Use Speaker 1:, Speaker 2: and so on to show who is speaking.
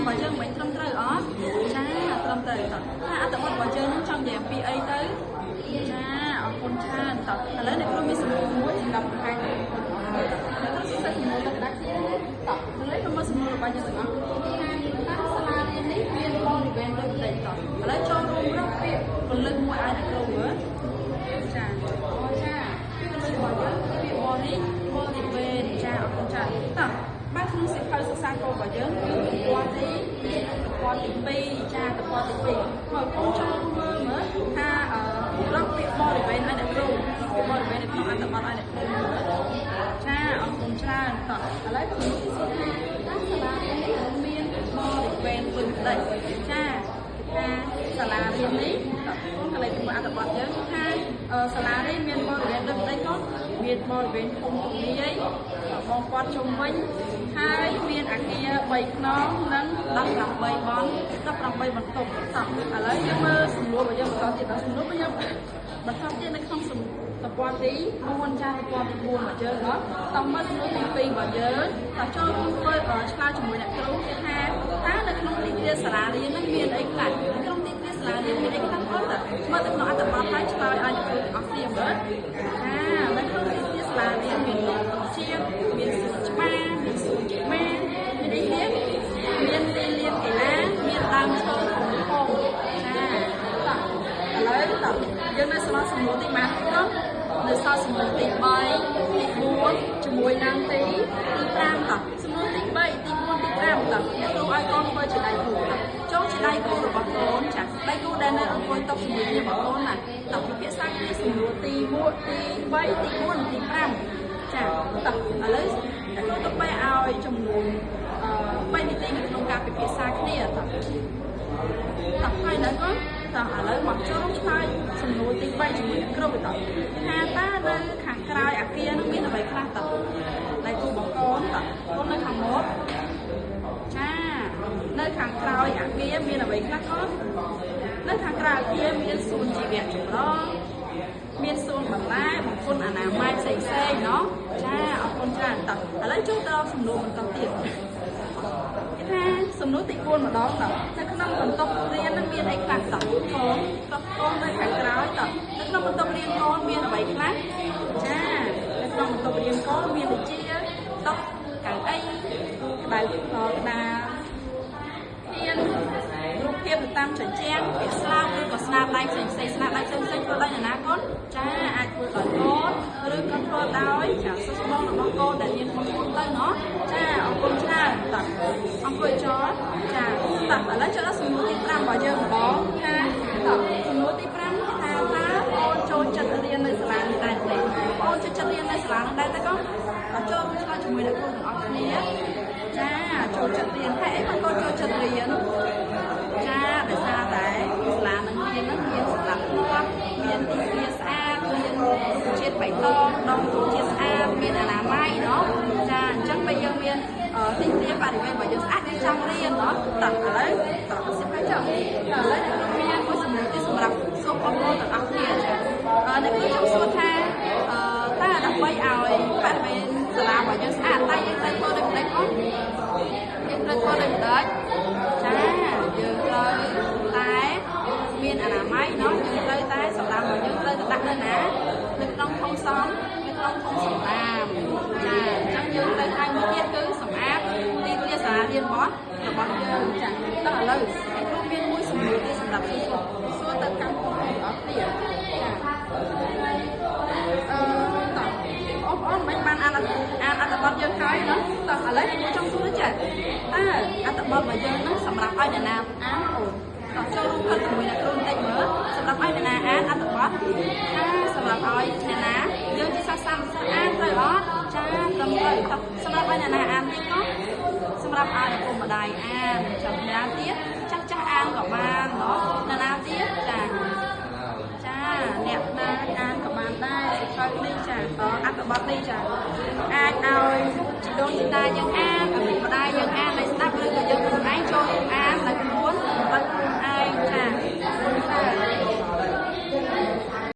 Speaker 1: របស់យើងមិនត្រឹមត្រូវអត់ចាត្រឹមត្រូវតើថាអត្ថបទរបស់យើងចង់និយាយអំពីអីទៅចាអរគុណច្រើនតើឥឡូវអ្នកគ្រូមានសំណួរមួយសម្រាប់បង្ហាញដល់បងប្អូនទាំងអស់គ្នាតើសិស្សសំណួរទៅដាច់គ្នាតើឥឡូវមកសំណួររបស់យើងទាំងអស់គ្នាថាសាលារៀននេះមានបរិវេណដូចផ្សេងតើឥឡូវចូលរួមរកពាក្យពលឹងមួយឲ្យអ្នកគ្រូមើលចាអូចាពាក្យពលឹងរបស់យើងពាក្យបរិវេណចាអរគុណច្រើនតើបាទក្នុងសិក្ខាសិក្សាគោលរបស់យើងគឺទំព័រទី2ចាទំព័រទី2មកកូនចូលមើលថារកពាក្យបរិវេណឲ្យអ្នកគ្រូពាក្យបរិវេណនៅក្នុងអត្ថបទឲ្យអ្នកគ្រូចាអរគុណច្រើនតោះឥឡូវខ្ញុំសួរថាសាលារៀននេះមានបរិវេណដូចផ្ដេចចាថាសាលារៀននេះតើកូនកន្លែងពីអត្ថបទយើងថាសាលារៀនមានបរិវេណដូចផ្ដេចកូនមានបរិវេណធំទូលាយបងប្អូនជុំវិញហើយមានអាគារ3ខ្នងនិង18បន្ទប់តោះឥឡូវយើងមើលសំណួររបស់យើងបន្តទៀតដល់សំណួររបស់យើងបន្តទៀតនៅក្នុងទំព័រទី4ចាទំព័រទី4របស់យើងតោះមើលសំណួរទី2របស់យើងតោះចូលរួមធ្វើឆ្លើយជាមួយអ្នកគ្រូគេថាតើនៅក្នុងទីធ្លាសាលារៀននឹងមានអីខ្លះនៅក្នុងទីធ្លាសាលារៀនមានអីខ្លះបងតើមើលទៅក្នុងអត្ថបទហើយឆ្លើយឲ្យអ្នកគ្រូទាំងអស់គ្នាមើលនៅក្នុងទីធ្លាសាលារៀនមានជាមានសួនច្បារមានសួនកីឡាមានអីទៀតមានទីលានកីឡាមានដើមឈើធំៗចាតោះឥឡូវតោះយើងនៅសល់សំណួរទីបានទៅនៅសល់សំណួរទី3ទី4ជាមួយនឹងទី5តោះសំណួរទី3ទី4ទី5តោះអ្នកគ្រូឲ្យកូនធ្វើជាដៃគូចូលជាដៃគូរបស់កូនចាដៃគូដែលនៅអង្គុយតុជាមួយគ្នារបស់កូនណាតោះពិភាក្សាគ្នាសំណួរទី1ទី3ទី4ទី5ចាតោះឥឡូវអ្នកគ្រូទៅបែរឲ្យចំនួន3នាទីនៅក្នុងការពិភាក្សាគ្នាតោះហើយដល់កូនតោះឥឡូវមកចូលឆ្លើយសំណួរទី3ជាមួយអ្នកគ្រូទៅថាតើនៅខាងក្រោយអាគារនឹងមានអ្វីខ្លះតើដៃគូបងកូនតើកូននៅខាងមុខចានៅខាងក្រោយអាគារមានអ្វីខ្លះកូននៅខាងក្រោយអាគារមានសួនជីវៈចម្រុះមានសួនបន្លែបង្គន់អនាម័យផ្សេងៗណោះចាអរគុណច្រើនតោះឥឡូវចូលដល់សំណួរបន្តទៀតគេថាសំណួរទី4ម្ដងតើនៅក្នុងបន្ទប់រៀននឹងមានអីខ្លះតើកូននៅខាងក្រោយតើនៅក្នុងបន្ទប់រៀនកូនមានអ្វីខ្លះចានៅក្នុងបន្ទប់រៀនកូនមានដូចជាតុកៅអីក្តារហ៊ានរូបភាពទៅតាមជញ្ជាំងពាក្យស្លោកឬក៏ស្នាដៃផ្សេងស្នាដៃផ្សេងធ្វើដោយអ្នកណាកូនចាអាចធ្វើដោយកូនឬក៏ធ្វើដោយចាសិស្សបងរបស់កូនដែលរៀនក្នុងខ្លួនទៅណោះចាអរគុណច្រើនតើអង្គុយចោលចាតើឥឡូវចូលដល់សំណួរទី5របស់យើងម្ដងថាតើសំណួរទី5គេថាអូនចូលចិត្តរៀននៅសាលានេះដែរទេអូនចិត្តរៀននៅសាលានោះដែរទេកូនចូលឆ្លើយជាមួយអ្នកគ្រូទាំងអស់គ្នាចាចូលចិត្តរៀនហេតុអីបងកូនចូលចិត្តរៀនចាដោយសារតែសាលានឹងរៀននឹងមានសម្រាប់គាត់មានទីធ្លាស្អាតមានជាតិបៃតងដងទូជាស្អាតមានអនាម័យเนาะចាអញ្ចឹងពេលយើងមានទីធ្លាបរិវេណរបស់យើងស្អាតយើងចង់រៀនเนาะតើឥឡូវតើសិស្សហើយចុះឥឡូវអ្នកគ្រូមានមួយសំណួរទៀតសម្រាប់សួរបងប្អូនទាំងអស់គ្នាចាអ្នកគ្រូចង់សួរថាតើដើម្បីឲ្យបរិវេណសាលារបស់យើងស្អាតតើយើងត្រូវធ្វើដូចម្តេចអត់យើងត្រូវធ្វើដូចម្តេចចាយើងត្រូវតែមានអនាម័យเนาะយើងត្រូវតែសម្រាប់របស់យើងត្រូវទៅដាក់នៅណានៅក្នុងធុងសំនៅក្នុងធុងសម្រាប់ចាអញ្ចឹងយើងត្រូវឲ្យមួយទៀតគឺសម្អាតទីធ្លាសាលារៀនរបស់យើងចាតោះឥឡូវអ្នកគ្រូមានមួយសំណួរទៀតសម្រាប់សួរទៅកម្មវិធីអស់ទៀតចាបងប្អូនមិនបានអានអត្ថបទយើងហើយណាតោះឥឡូវខ្ញុំចង់សួរចាតើអត្ថបទរបស់យើងហ្នឹងសម្រាប់ឲ្យអ្នកណាអានអូនតោះចូលរួមផុតជាមួយអ្នកគ្រូបន្តិចមើលសម្រាប់ឲ្យអ្នកណាអានអត្ថបទសម្រាប់ឲ្យអ្នកណាយើងជាសាស្ត្រសាស្ត្រអានត្រូវអត់ចាត្រឹមត្រូវតោះសម្រាប់ឲ្យអ្នកណាអានទៀតក៏សម្រាប់ឲ្យឪពុកម្ដាយអានចាំអ្នកណាទៀតចាស់អានក៏បានเนาะអ្នកណាទៀតចាអ្នកណាអានក៏បានដែរសិស្សនេះចាអត្ថបទនេះចាអាចឲ្យជីដូនជីតាយើងអានឪពុកម្ដាយយើងអានឲ្យស្ដាប់ឬក៏យើងខ្លួនឯងចូលរួមអាន